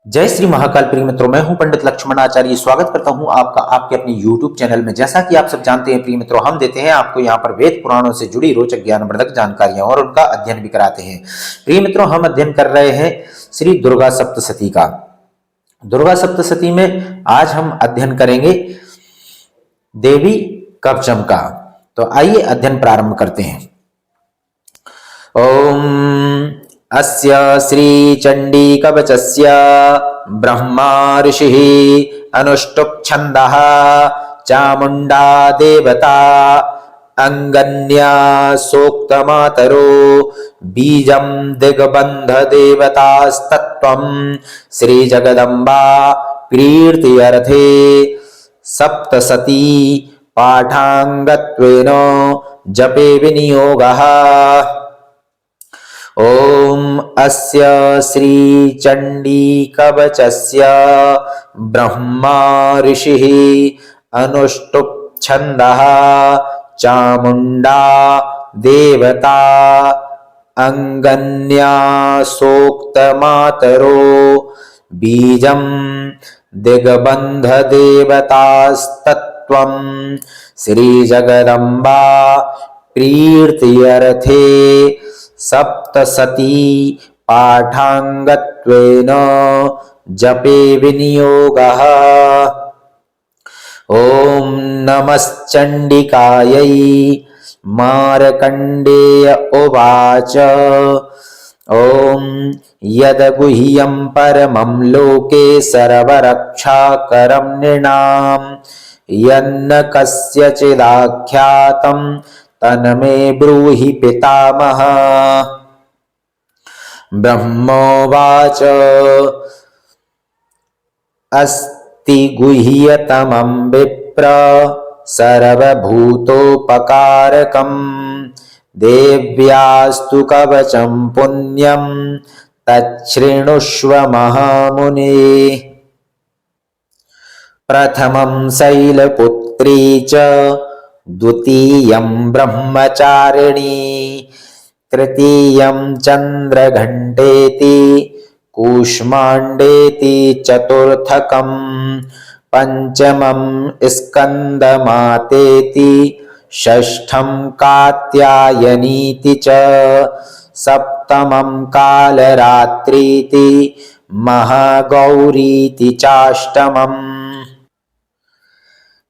जय श्री महाकाल। प्रिय मित्रों, मैं हूं पंडित लक्ष्मण आचार्य। स्वागत करता हूं आपका आपके अपने YouTube चैनल में। जैसा कि आप सब जानते हैं प्रिय मित्रों, हम देते हैं आपको यहां पर वेद पुराणों से जुड़ी रोचक ज्ञानवर्धक जानकारियां और उनका अध्ययन भी कराते हैं। प्रिय मित्रों, हम अध्ययन कर रहे हैं श्री दुर्गा सप्तशती का। दुर्गा सप्तशती में आज हम अध्ययन करेंगे देवी कवचम का। तो आइए अध्ययन प्रारंभ करते हैं। ओम अस्य श्री चंडी कवचस्य ब्रह्मा ऋषिः अनुष्टुप् छन्दः चामुण्डा देवता अंगन्या सोक्तमातरो बीजं दिग्बन्ध देवतास्तत्त्वं श्री जगदम्बा प्रीत्यर्थे सप्तशती पाठांगत्वेन जपे विनियोगः। ओम अस्य श्री चंडी कवचस्य ब्रह्मा ऋषिः अनुष्टुप् छन्दः चामुण्डा देवता अंगन्या सोक्तमातरो बीजं दिग्बन्ध देवतास्तत्त्वं श्री जगदम्बा प्रीत्यर्थे सप्तशती पाठांगत्वेन जपे विनियोगः। ओम नमश्चंडिकायै। मार्कंडेय उवाच ओम यद्गुह्यं परमं लोके सर्वरक्षाकरं नृणां यन्न कस्यचिदाख्यातं तन्मे ब्रूहि पितामह। ब्रह्मोवाच अस्ति गुह्यतमं विप्र सर्वभूतोपकारकं देव्यास्तु कवचं पुण्यं तच्छृणुष्व महामुने। प्रथमं शैलपुत्री च द्वितीयं ब्रह्मचारिणी तृतीयं चंद्रघंटेति कूष्मांडेति चतुर्थकं पंचमं स्कंदमातेति षष्ठं कात्यायनीति च सप्तमं कालरात्रीति महागौरीति चाष्टमम्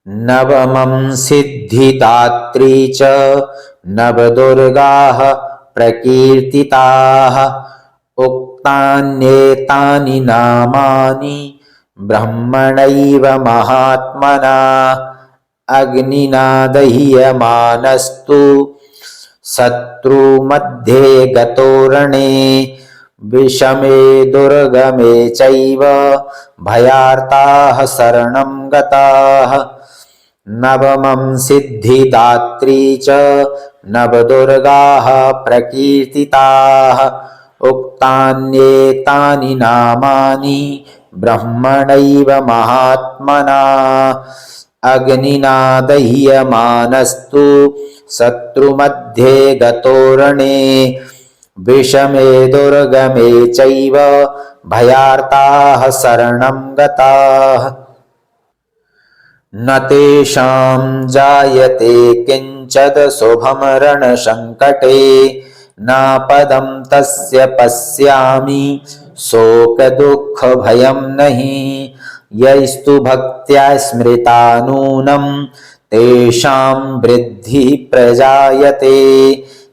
नवमं सिद्धिदात्री च नवदुर्गाः प्रकीर्तिताः उक्तान्येतानि नामानि ब्रह्मणैव महात्मना अग्निना दह्यमानस्तु शत्रुमध्ये गतो रणे विषमे दुर्गमे चैव भयार्ताः शरणं गताः। नवमं सिद्धिदात्री च नवदुर्गाः प्रकीर्तिताः उक्तान्येतानि नामानि ब्रह्मणैव महात्मना अग्निना दह्यमानस्तु शत्रुमध्ये गतो रणे विषमे दुर्गमे चैव भयार्ताः शरणं गताः। न तेषां जायते किंचद शुभं रणसंकटे नापदं तस्य पश्यामि शोक दुःख भयं नहि यैस्तु भक्त्या स्मृता नूनं तेषां वृद्धिः प्रजायते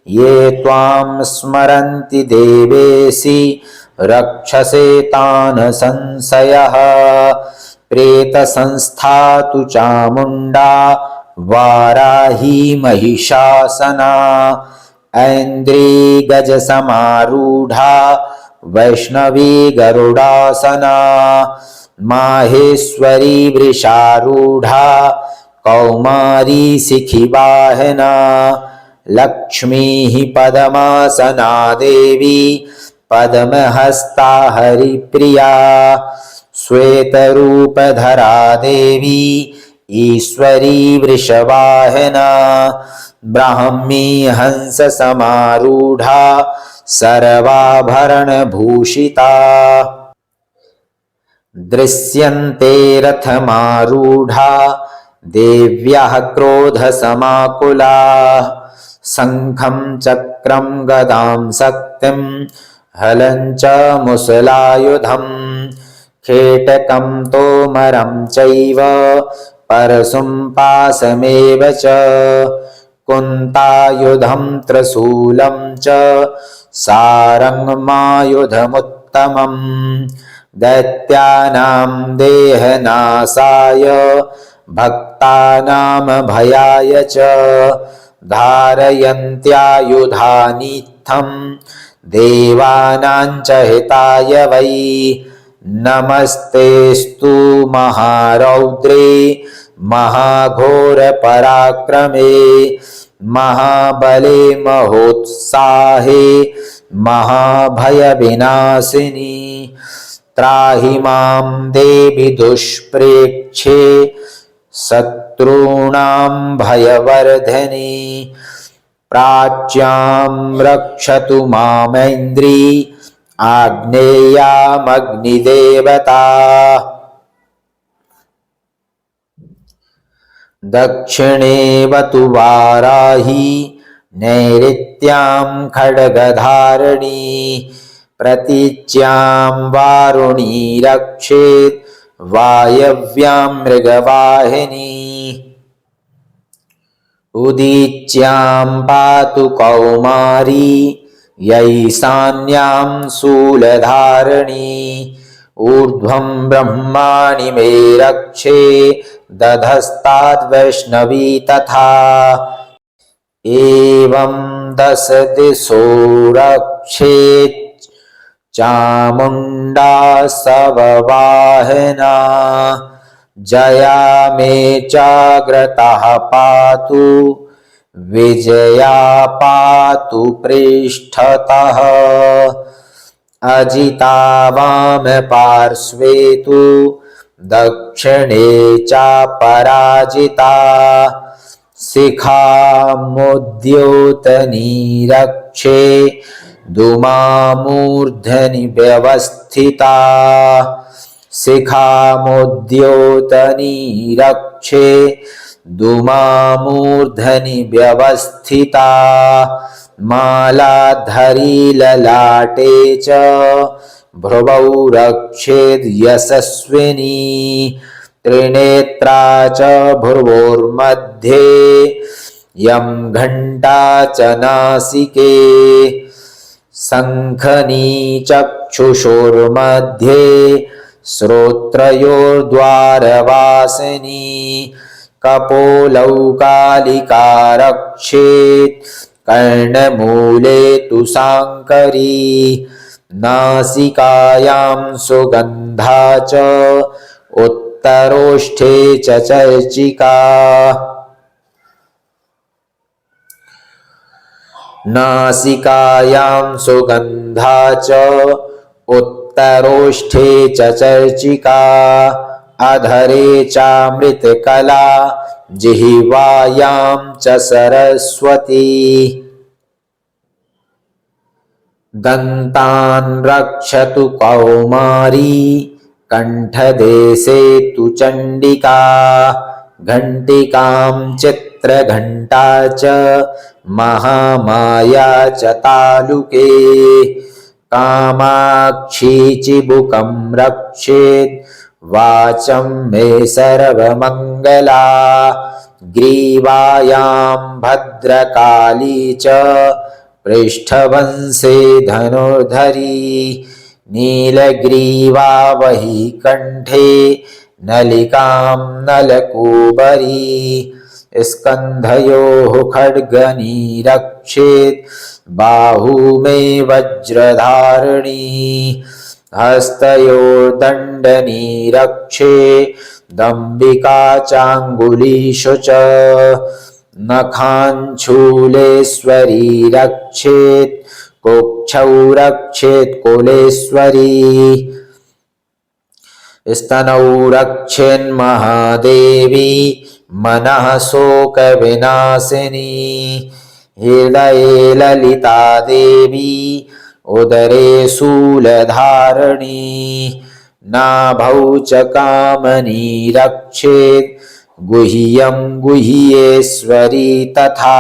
ये त्वां स्मरन्ति देवेशि रक्षसे तान् संशयः प्रेत संस्था तु चामुंडा वाराही महिषासना ऐन्द्री गज समारूढ़ा वैष्णवी गरुड़ासना माहेश्वरी वृषारूढ़ा कौमारी शिखिवाहना लक्ष्मी पद्मासना देवी पद्महस्ता हरिप्रिया श्वेतरूपधरा देवी ईश्वरी वृषवाहना ब्राह्मी हंस समारूढ़ा सर्वाभरण भूषिता दृश्यन्ते रथमारूढा देव्यः क्रोधसमाकुलाः शङ्खं चक्रं गदां शक्तिं हलं च मुसलायुधं खेटकं तोमरं चैव परशुं पाशमेव च कुन्तायुधं त्रिशूलं च सारङ्गमायुधमुत्तमम् दैत्यानां देहनाशाय भक्तानां भयाय च धारयन्त्यायुधानीत्थं देवानां च हिताय वै नमस्तेस्तु महारौद्रे महाघोरपराक्रमे महाबले महोत्साहे महाभयविनाशिनी त्राहि मां देवि दुष्प्रेक्षे शत्रूणां भयवर्धने प्राच्यां रक्षतु मामैन्द्री आग्नेयामग्निदेवता दक्षिणे वतु वाराही नैऋत्यां खड्गधारिणी प्रतीच्यां वारुणी रक्षेत् वायव्यां मृगवाहिनी उदीच्यां पातु कौमारी यैशान्यां शूलधारिणी ऊर्ध्वं ब्रह्माणि मे रक्षे दधस्ताद्वैष्णवी तथा एवं 10 दिशो रक्षेत् चामुण्डा सववाहना जया मे चाग्रतः पातु विजया पातु पृष्ठतः अजिता वाम पार्श्वे तु दक्षिणे चापराजिता शिखामुद्योतनी रक्षे धूमामूर्धनि व्यवस्थिता शिखामुद्योतनी रक्षे धूमामूर्धनि व्यवस्थिता मालाधरी ललाटे च भ्रुवौ रक्षेद् यशस्विनी त्रिनेत्रा च भ्रुवोर्मध्ये यं घण्टा च नासिके शङ्खनी चक्षुषोर्मध्ये श्रोत्रयोर्द्वारवासिनी कपोलौ कालिका रक्षेत् कर्णमूले तु शाङ्करी नासिकायां सुगन्धा च उत्तरोष्ठे च चर्चिका नासिकायां सुगन्धा च उत्तरोष्ठे च चर्चिका अधरे चामृतकला जिह्वायां च सरस्वती दन्तान् रक्षतु कौमारी कण्ठदेशे तु चण्डिका घण्टिकां चित्रघण्टा च महामाया च तालुके कामाक्षी चिबुकं रक्षेत् वाचं मे सर्वमङ्गला ग्रीवायां भद्रकाली च पृष्ठवंशे धनुर्धरी नीलग्रीवा वही कण्ठे नलिकां नलकूबरी स्कन्धयोः खड्गनी रक्षेत् बाहू मे वज्रधारिणी हस्तयोर्दण्डनी रक्षे दम्बिका चाङ्गुलीषु च नखाञ्छूलेश्वरी रक्षेत् कुक्षौ रक्षेत् कुलेश्वरी स्तनौ रक्षेन्महादेवी मनः शोकविनाशिनी हृदये ललिता देवी उदरे शूलधारिणी नाभौ च कामनी रक्षेत् गुह्यं गुह्येश्वरी तथा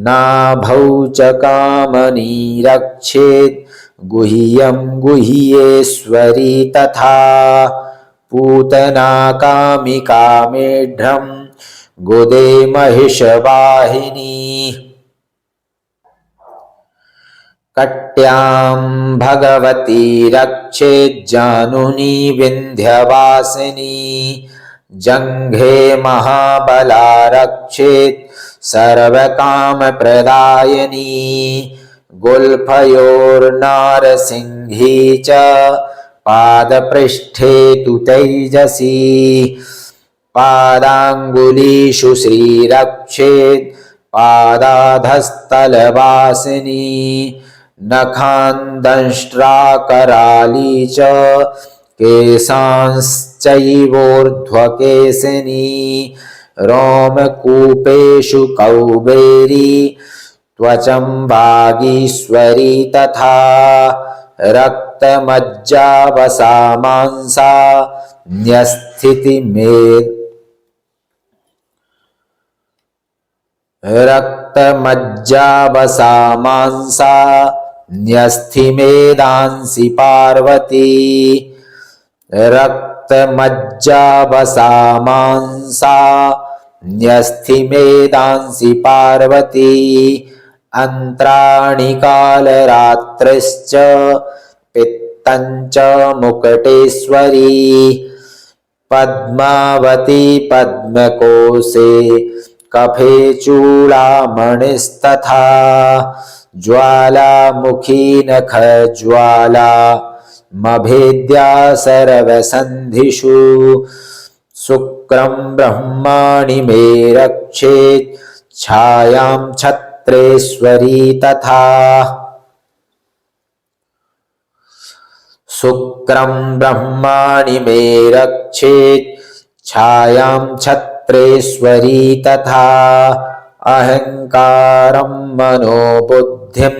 नाभौ च कामनी रक्षेत् गुह्यं गुह्येश्वरी तथा पूतना कामिका मेढ्रं गोदे महिषवाहिनी कट्यां भगवती रक्षेज्जानुनी विन्ध्यवासिनी जङ्घे महाबला रक्षेत् सर्वकामप्रदायिनी गुल्फयोर्नारसिंही च पादपृष्ठे तु तैजसी पादाङ्गुलीषु श्रीरक्षेत् पादाधस्तलवासिनी नखान्दंष्ट्राकराली च केशांश्चैवोर्ध्वकेशिनी रोमकूपेषु कौबेरी त्वचं वागीश्वरी तथा रक्तमज्जावसा मांसा न्यस्थितिमेत् रक्तमज्जावसा मांसा न्यस्थिमेदांसि पार्वती रक्तमज्जावसा मांसा न्यस्थिमेदांसि पार्वती अन्त्राणि कालरात्रिश्च पित्तं च मुकुटेश्वरी पद्मावती पद्मकोशे कफे चूड़ामणिस्तथा ज्वालामुखी नखज्वाला मभेद्या सर्वसन्धिषु शुक्रं ब्रह्माणि मे रक्षेत् छायां छत्रेश्वरी तथा शुक्रं ब्रह्माणि मे रक्षेत् छायां छत्रेश्वरी तथा अहंकारं मनोबुद्धिं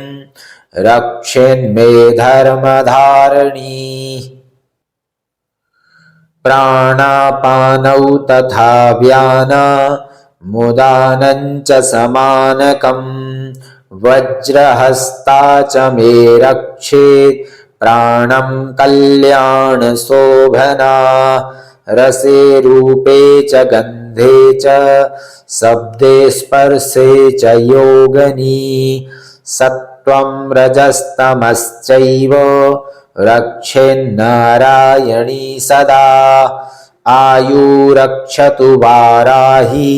रक्षेन्मे धर्मधारिणी प्राणापानौ तथा व्याना मुदानं च समानकं वज्रहस्ता च मे रक्षेत् प्राणं कल्याणशोभना रसे रूपे च गन्धे च शब्दे स्पर्शे च योगनी सत्त्वं रजस्तमश्चैव रक्षेन्नारायणी सदा आयुरक्षतु वाराही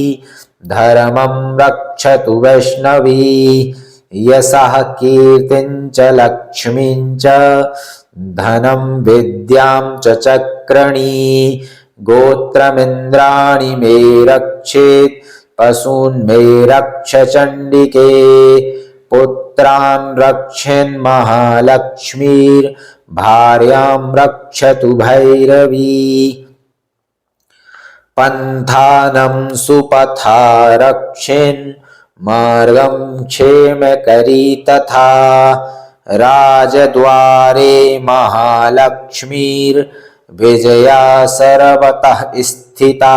धर्मं रक्षतु वैष्णवी यशः कीर्तिं च लक्ष्मीं च धनं विद्यां च चक्रणी गोत्रमिन्द्राणि मे रक्षेत् पशून् मे रक्ष चण्डिके पुत्रान् रक्षेन्महालक्ष्मीर्भार्यां रक्षतु भैरवी पन्थानं सुपथा रक्षेन् मार्गं क्षेमकरी तथा राजद्वारे महालक्ष्मीर्विजया सर्वतः स्थिता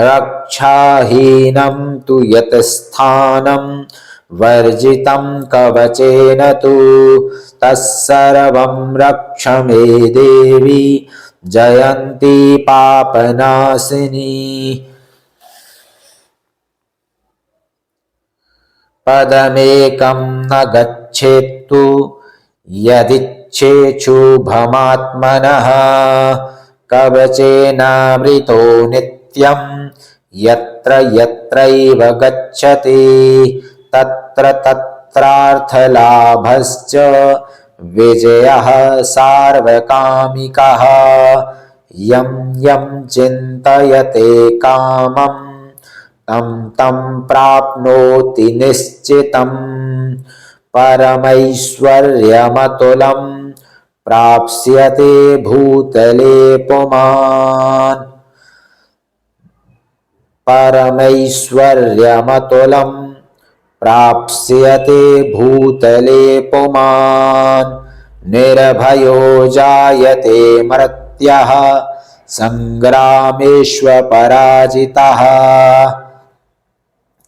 रक्षाहीनं तु यत् स्थानं वर्जितं कवचेन तु तत्सर्वं रक्ष मे देवी जयन्ती पापनाशिनी पदमेकं न गच्छेत्तु यदिच्छेच्छुभमात्मनः कवचेनावृतो नित्यं यत्र यत्रैव गच्छति तत्र तत्रार्थलाभश्च विजयः सार्वकामिकः यं यं चिन्तयते कामं तं तं प्राप्नोति निश्चितं परमैश्वर्यमतुलं प्राप्स्यते भूतले पुमान् परमैश्वर्यमतुलं प्राप्स्यते भूतले पुमान् निर्भयो जायते मर्त्यः संग्रामेष्वपराजितः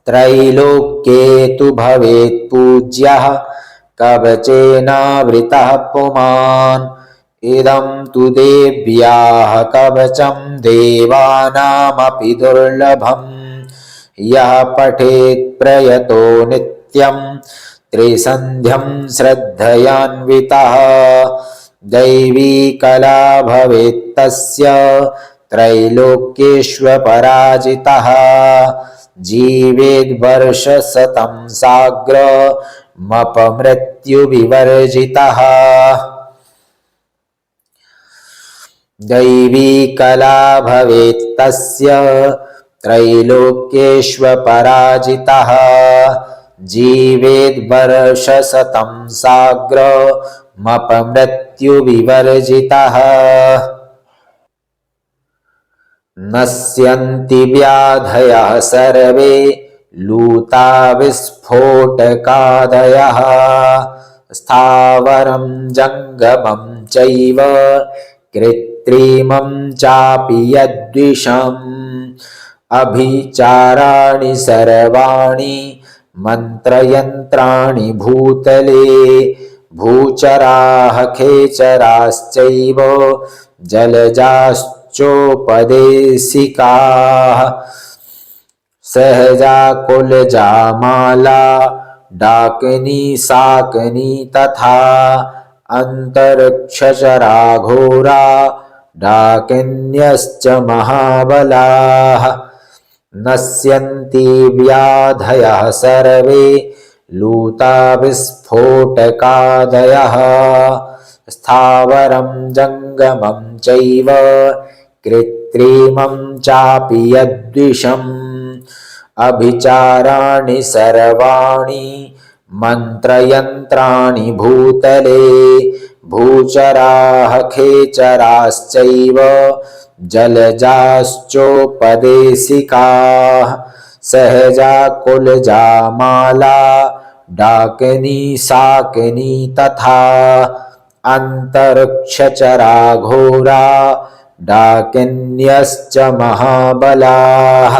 त्रैलोक्ये तु भवेत् पूज्यः कवचेनावृतः पुमान् इदं तु देव्याः कवचं देवानामपि दुर्लभम् यः पठेत् प्रयतो नित्यं त्रिसन्ध्यं श्रद्धयान्वितः दैवी कला भवेत् तस्य त्रैलोक्येष्वपराजितः जीवेद् वर्षशतं साग्रमपमृत्युविवर्जितः दैवी कला भवेत् तस्य त्रैलोक्येष्वपराजितः जीवेद् वर्षशतं साग्रमपमृत्युविवर्जितः नश्यन्ति व्याधयः सर्वे लूता विस्फोटकादयः स्थावरं जङ्गमं चैव कृत्रिमं चापि यद्विषम् अभिचाराणि सर्वाणि मन्त्रयन्त्राणि भूतले भूचराः खेचराश्चैव जलजाश्चोपदेशिकाः सहजा कुलजा माला डाकिनी शाकिनी तथा अंतरिक्षचरा घोरा डाकिन्यश्च महाबलाः नश्यन्ति व्याधयः सर्वे लूता विस्फोटकादयः स्थावरं जङ्गमं चैव कृत्रिमं चापि यद्विषम् अभिचाराणि सर्वाणि मन्त्रयन्त्राणि भूतले भूचराः खेचराश्चैव जलजाश्चोपदेशिकाः सहजा कुलजा माला डाकिनी शाकिनी तथा अंतरिक्षचरा घोरा डाकिन्यश्च महाबलाः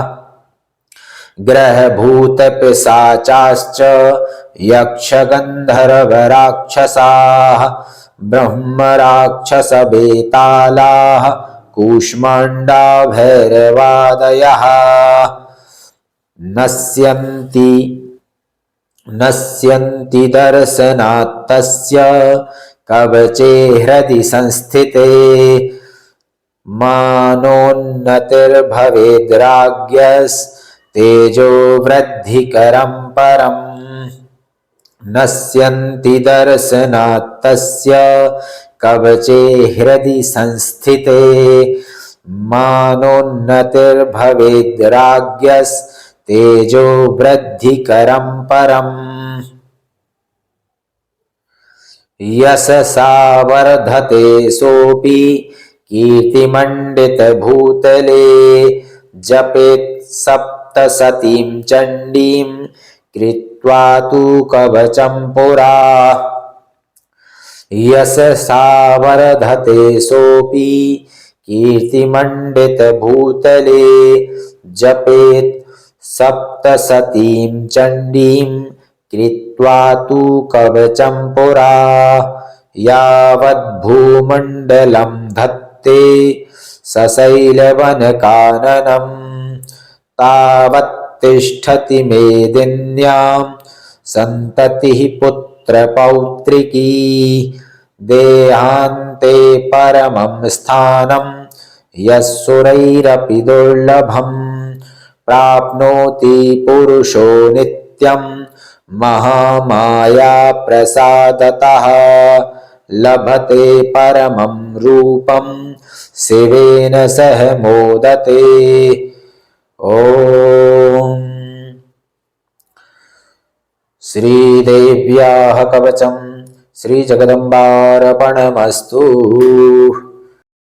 ग्रहभूतपिशाचाश्च यक्षगन्धर्वराक्षसाः ब्रह्मराक्षसबेतालाः कूष्माण्डा भैरवादयः नश्यन्ति दर्शनात् तस्य कवचे हृदि संस्थिते मानोन्नतिर्भवेद्राज्ञस्तेजो वृद्धिकरं परम् नश्यन्ति दर्शनात् तस्य कवचे हृदि संस्थिते मानोन्नतिर्भवेद्राज्ञस्तेजो वृद्धिकरं परम् यशसा वर्धते सोऽपि कीर्तिमण्डितभूतले जपेत् सप्तशतीं चण्डीं कृत्वा तु कवचं पुरा यशसा वर्धते सोऽपि कीर्तिमण्डितभूतले जपेत् सप्तशतीं चण्डीं कृत्वा तु कवचं पुरा यावद्भूमण्डलं धत्ते सशैलवनकाननं तावत्तिष्ठति मेदिन्यां सन्ततिः पुत्रपौत्रिकी देहान्ते परमं स्थानं यस्सुरैरपि दुर्लभं प्राप्नोति पुरुषो नित्यं महामाया प्रसादतः लभते परमं रूपं शिवेन सह मोदते। ओम श्रीदेव्याः कवचं श्रीजगदम्बार्पणमस्तु।